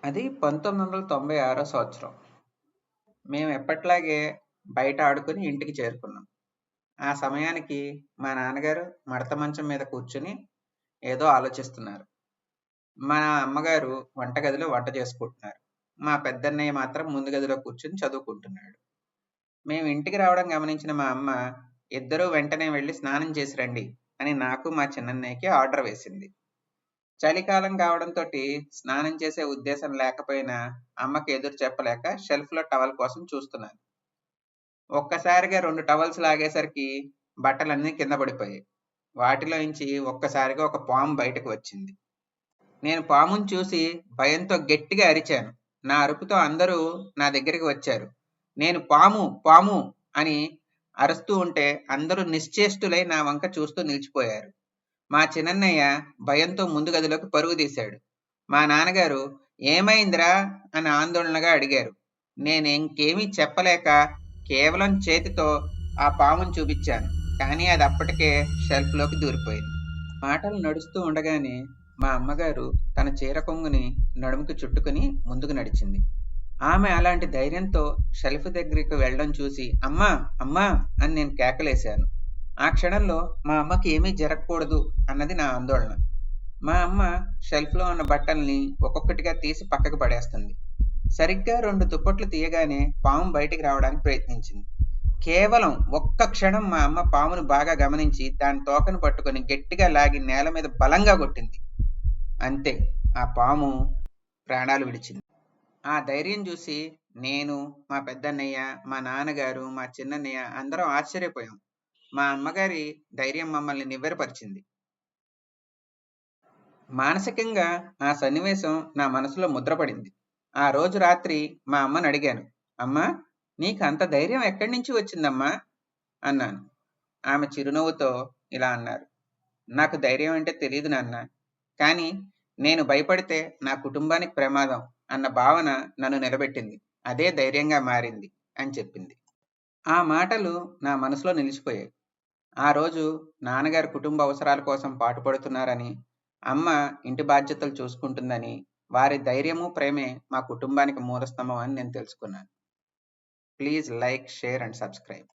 అది 1996 సంవత్సరం. మేము ఎప్పట్లాగే బయట ఆడుకుని ఇంటికి చేరుకున్నాం. ఆ సమయానికి మా నాన్నగారు మడత మంచం మీద కూర్చుని ఏదో ఆలోచిస్తున్నారు. మా అమ్మగారు వంటగదిలో వంట చేసుకుంటున్నారు. మా పెద్దన్నయ్య మాత్రం ముందు గదిలో కూర్చుని చదువుకుంటున్నాడు. మేము ఇంటికి రావడం గమనించిన మా అమ్మ, ఇద్దరూ వెంటనే వెళ్ళి స్నానం చేసి రండి అని నాకు మా చిన్నన్నయ్యకి ఆర్డర్ వేసింది. చలికాలం కావడంతోటి స్నానం చేసే ఉద్దేశం లేకపోయినా అమ్మకి ఎదురు చెప్పలేక షెల్ఫ్‌లో టవల్ కోసం చూస్తున్నాను. ఒక్కసారిగా 2 టవల్స్ లాగేసరికి బట్టలన్నీ కింద పడిపోయాయి. వాటిలోంచి ఒక్కసారిగా ఒక పాము బయటకు వచ్చింది. నేను పాముని చూసి భయంతో గట్టిగా అరిచాను. నా అరుపుతో అందరూ నా దగ్గరికి వచ్చారు. నేను పాము పాము అని అరుస్తూ ఉంటే అందరూ నిశ్చేష్టులై నా వంక చూస్తూ నిలిచిపోయారు. మా చిన్నన్నయ్య భయంతో ముందు గదిలోకి పరుగు తీశాడు. మా నాన్నగారు ఏమైందిరా అని ఆందోళనగా అడిగారు. నేను ఇంకేమీ చెప్పలేక కేవలం చేతితో ఆ పాముని చూపించాను. కానీ అది అప్పటికే షెల్ఫ్లోకి దూరిపోయింది. మాటలు నడుస్తూ ఉండగానే మా అమ్మగారు తన చీర కొంగుని నడుముకి చుట్టుకుని ముందుకు నడిచింది. ఆమె అలాంటి ధైర్యంతో షెల్ఫ్ దగ్గరికి వెళ్ళడం చూసి అమ్మా అమ్మా అని నేను కేకలేశాను. ఆ క్షణంలో మా అమ్మకి ఏమీ జరగకూడదు అన్నది నా ఆందోళన. మా అమ్మ షెల్ఫ్లో ఉన్న బట్టల్ని ఒక్కొక్కటిగా తీసి పక్కకు పడేస్తుంది. సరిగ్గా 2 దుప్పట్లు తీయగానే పాము బయటికి రావడానికి ప్రయత్నించింది. కేవలం ఒక్క క్షణం మా అమ్మ పామును బాగా గమనించి దాని తోకను పట్టుకొని గట్టిగా లాగి నేల మీద బలంగా కొట్టింది. అంతే, ఆ పాము ప్రాణాలు విడిచింది. ఆ ధైర్యం చూసి నేను, మా పెద్దన్నయ్య, మా నాన్నగారు, మా చిన్నన్నయ్య అందరం ఆశ్చర్యపోయాం. మా అమ్మగారి ధైర్యం మమ్మల్ని నివ్వెరపరిచింది. మానసికంగా ఆ సన్నివేశం నా మనసులో ముద్రపడింది. ఆ రోజు రాత్రి మా అమ్మని అడిగాను, అమ్మా నీకు అంత ధైర్యం ఎక్కడి నుంచి వచ్చిందమ్మా అన్నాను. ఆమె చిరునవ్వుతో ఇలా అన్నారు, నాకు ధైర్యం అంటే తెలియదు నాన్న, కానీ నేను భయపడితే నా కుటుంబానికి ప్రమాదం అన్న భావన నన్ను నిలబెట్టింది. అదే ధైర్యంగా మారింది అని చెప్పింది. ఆ మాటలు నా మనసులో నిలిచిపోయాయి. ఆ రోజు నాన్నగారు కుటుంబ అవసరాల కోసం పాటుపడుతున్నారని, అమ్మ ఇంటి బాధ్యతలు చూసుకుంటుందని, వారి ధైర్యము ప్రేమే మా కుటుంబానికి మూలస్తంభం అని నేను తెలుసుకున్నాను. Please like, share and subscribe.